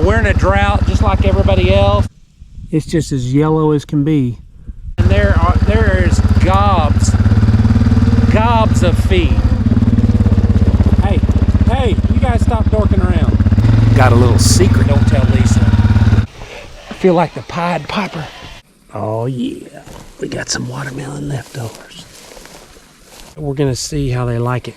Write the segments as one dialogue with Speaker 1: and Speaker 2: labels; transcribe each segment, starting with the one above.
Speaker 1: we're in a drought just like everybody else. It's just as yellow as can be. And there's gobs of feed. Hey, you guys stop dorking around. Got a little secret, don't tell Lisa. I feel like the Pied Piper. Oh yeah, we got some watermelon leftovers. We're gonna see how they like it.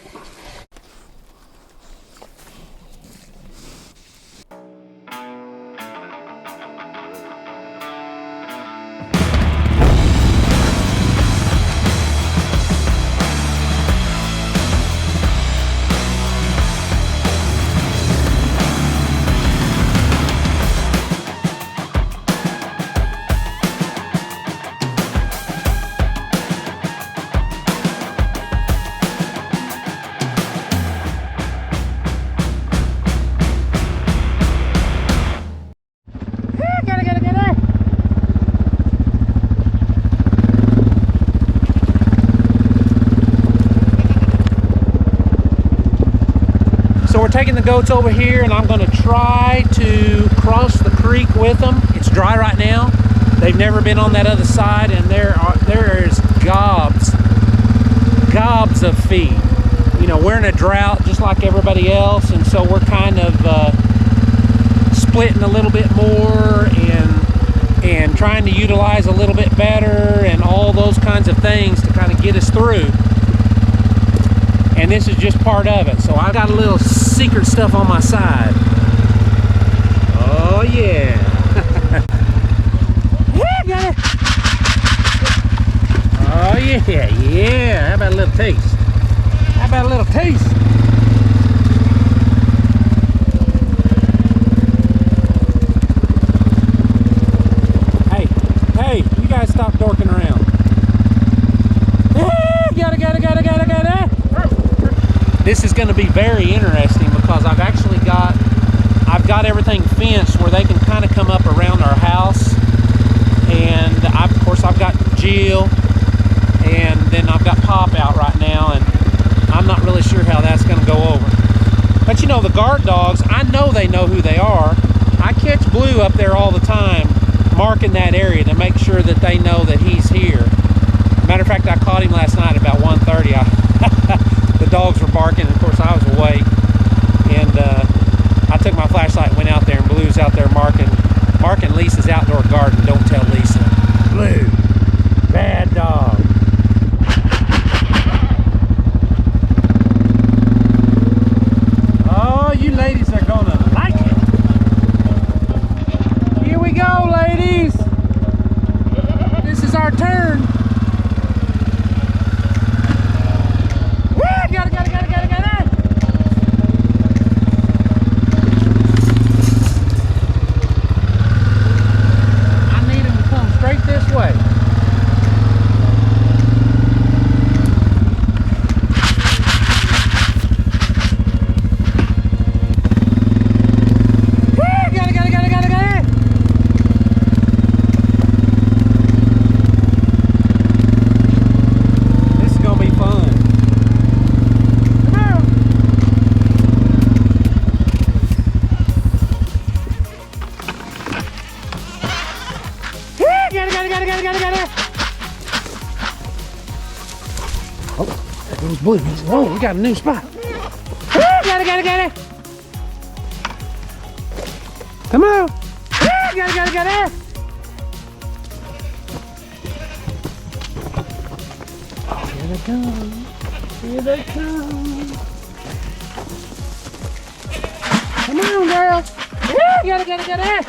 Speaker 1: So we're taking the goats over here and I'm gonna try to cross the creek with them. It's dry right now. They've never been on that other side, and there's gobs of feed. You know, we're in a drought just like everybody else, and so we're kind of splitting a little bit more and trying to utilize a little bit better and all those kinds of things to kind of get us through. And this is just part of it. So I've got a little secret stuff on my side. Oh yeah. Yeah, got it. Oh yeah. How about a little taste? How about a little taste? Hey, you guys stop dorking around. Got it. This is going to be very interesting because I've got everything fenced where they can kind of come up around our house, and of course I've got Jill, and then I've got Pop out right now, and I'm not really sure how that's going to go over. But you know, the guard dogs, I know they know who they are. I catch Blue up there all the time, marking that area to make sure that they know that he's here. Matter of fact, I caught him last night about 1:30. The dogs were barking, and of course I was away, and I took my flashlight and went out there, and Blue's out there marking Lisa's outdoor garden. Don't tell Lisa. Blue, bad dog. Oh, you ladies are gonna like it. Here we go, ladies. This is our turn. Got it. I need him to come straight this way. Got it. This is gonna be fun. Got it. Oh, there goes Blue. Whoa, we got a new spot. Got it. Come on. Got it. Oh, here they come. Come on, girl. Got it. Got it.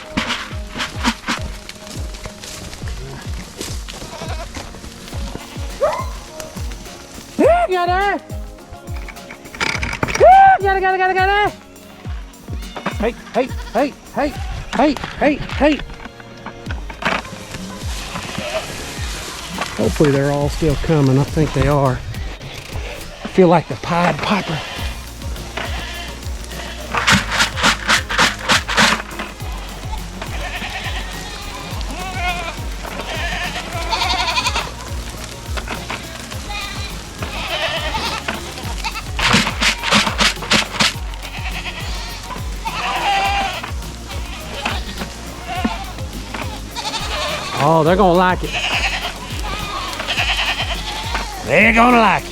Speaker 1: Hey. Hopefully they're all still coming. I think they are. I feel like the Pied Piper. Oh, they're gonna like it. They're gonna like it.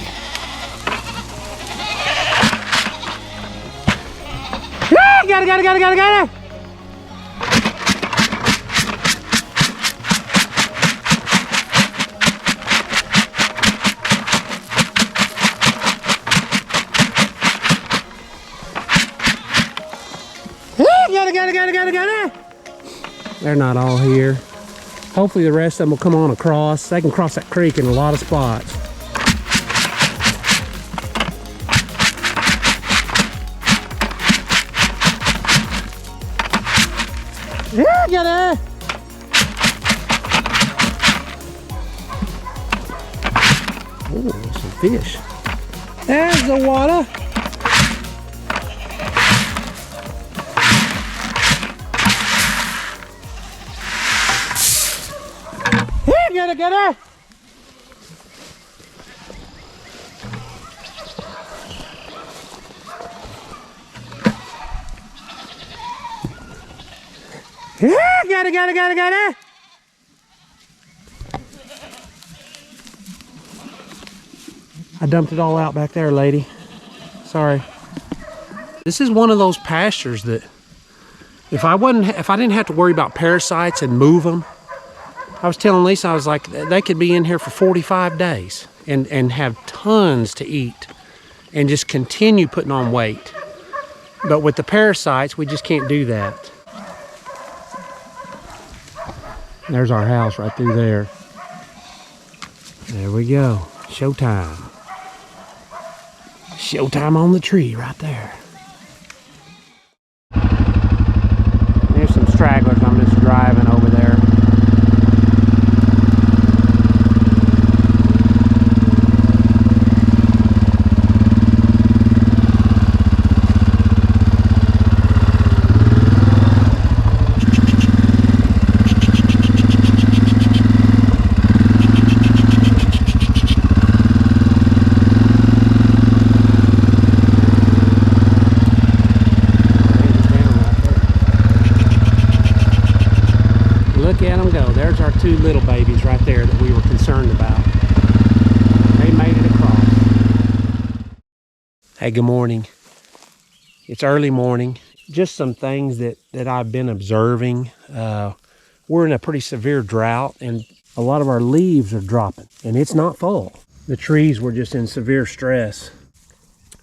Speaker 1: Yeah, got it. Got it. They're not all here. Hopefully the rest of them will come on across. They can cross that creek in a lot of spots. Yeah, got it. Oh, some fish. There's the water. Get it. Yeah, got it. I dumped it all out back there, lady. Sorry. This is one of those pastures that if I didn't have to worry about parasites and move them, I was telling Lisa, I was like, they could be in here for 45 days and have tons to eat and just continue putting on weight. But with the parasites, we just can't do that. There's our house right through there. There we go. Showtime. Showtime on the tree right there. There's some stragglers. I'm just driving over there. There's our two little babies right there that we were concerned about. They made it across. Hey, good morning. It's early morning. Just some things that I've been observing. We're in a pretty severe drought and a lot of our leaves are dropping and it's not full. The trees were just in severe stress.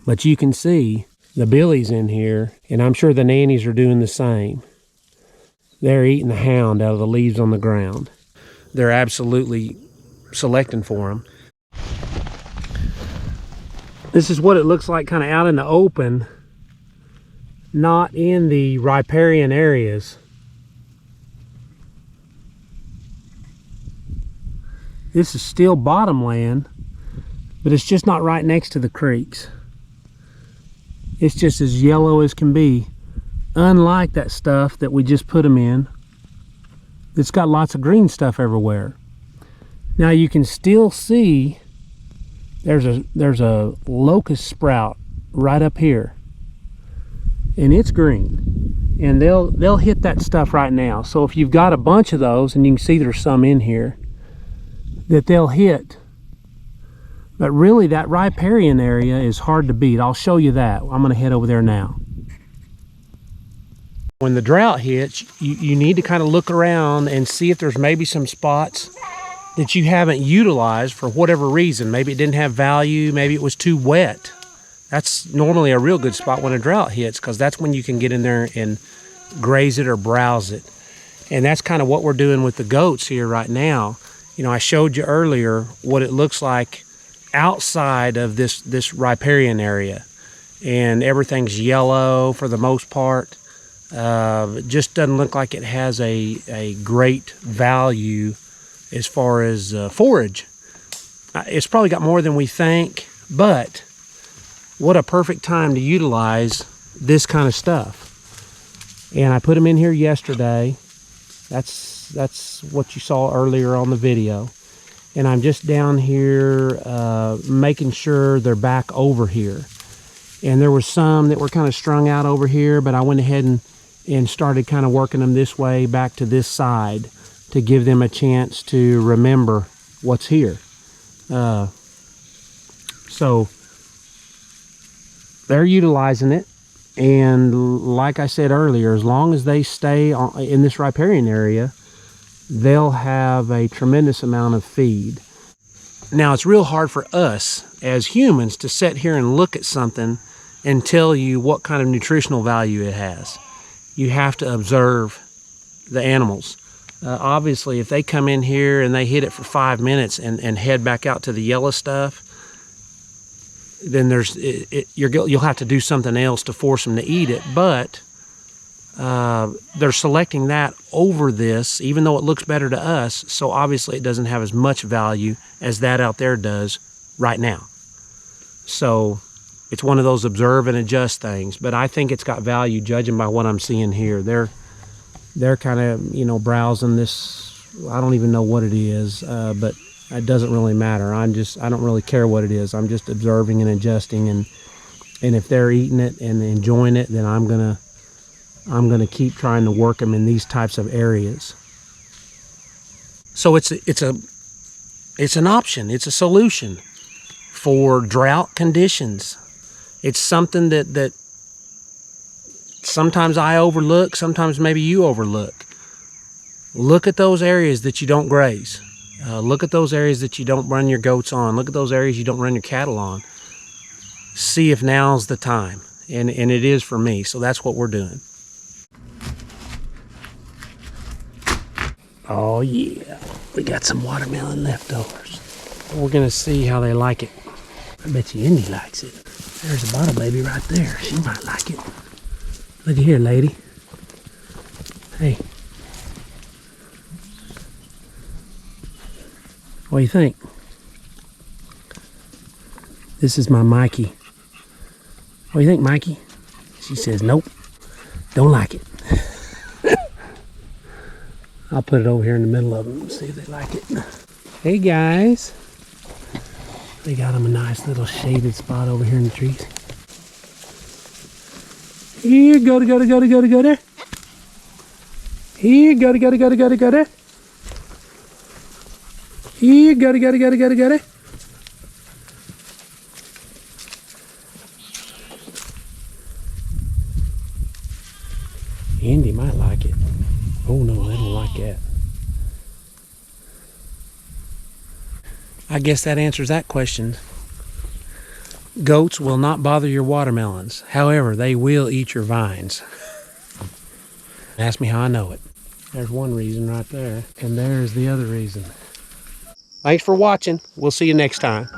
Speaker 1: But you can see the billies in here, and I'm sure the nannies are doing the same. They're eating the hound out of the leaves on the ground. They're absolutely selecting for them. This is what it looks like kind of out in the open, not in the riparian areas. This is still bottomland, but it's just not right next to the creeks. It's just as yellow as can be. Unlike that stuff that we just put them in, it's got lots of green stuff everywhere. Now you can still see there's a locust sprout right up here, and it's green, and they'll hit that stuff right now. So if you've got a bunch of those, and you can see there's some in here that they'll hit. But really that riparian area is hard to beat. I'll show you that. I'm going to head over there now. When the drought hits, you need to kind of look around and see if there's maybe some spots that you haven't utilized for whatever reason. Maybe it didn't have value, maybe it was too wet. That's normally a real good spot when a drought hits, because that's when you can get in there and graze it or browse it. And that's kind of what we're doing with the goats here right now. You know, I showed you earlier what it looks like outside of this riparian area, and everything's yellow for the most part. It just doesn't look like it has a great value as far as forage. It's probably got more than we think, but what a perfect time to utilize this kind of stuff. And I put them in here yesterday. That's what you saw earlier on the video. And I'm just down here making sure they're back over here. And there were some that were kind of strung out over here, but I went ahead and started kind of working them this way back to this side. to give them a chance to remember what's here. So they're utilizing it, and like I said earlier, as long as they stay in this riparian area, they'll have a tremendous amount of feed. Now, it's real hard for us as humans to sit here and look at something and tell you what kind of nutritional value it has. You have to observe the animals. Obviously, if they come in here and they hit it for 5 minutes and head back out to the yellow stuff, then you'll have to do something else to force them to eat it. But they're selecting that over this, even though it looks better to us. So obviously it doesn't have as much value as that out there does right now. So it's one of those observe and adjust things. But I think it's got value judging by what I'm seeing here. They're kind of, you know, browsing this. I don't even know what it is, but it doesn't really matter. I don't really care what it is. I'm just observing and adjusting, and if they're eating it and enjoying it, then I'm gonna keep trying to work them in these types of areas. So it's an option. It's a solution for drought conditions. It's something that sometimes I overlook, sometimes maybe you overlook. Look at those areas that you don't graze. Look at those areas that you don't run your goats on. Look at those areas you don't run your cattle on. See if now's the time. And it is for me. So that's what we're doing. Oh yeah, we got some watermelon leftovers. We're gonna see how they like it. I bet you Indy likes it. There's a bottle baby right there. She might like it. Look at here, lady. Hey. What do you think? This is my Mikey. What do you think, Mikey? She says, nope, don't like it. I'll put it over here in the middle of them and see if they like it. Hey guys. They got them a nice little shaded spot over here in the trees. Here, go there. Here, go there. Here, go there. Indy might like it. Oh no, they don't like that. I guess that answers that question. Goats will not bother your watermelons. However, they will eat your vines. Ask me how I know it. There's one reason right there. And there's the other reason. Thanks for watching. We'll see you next time.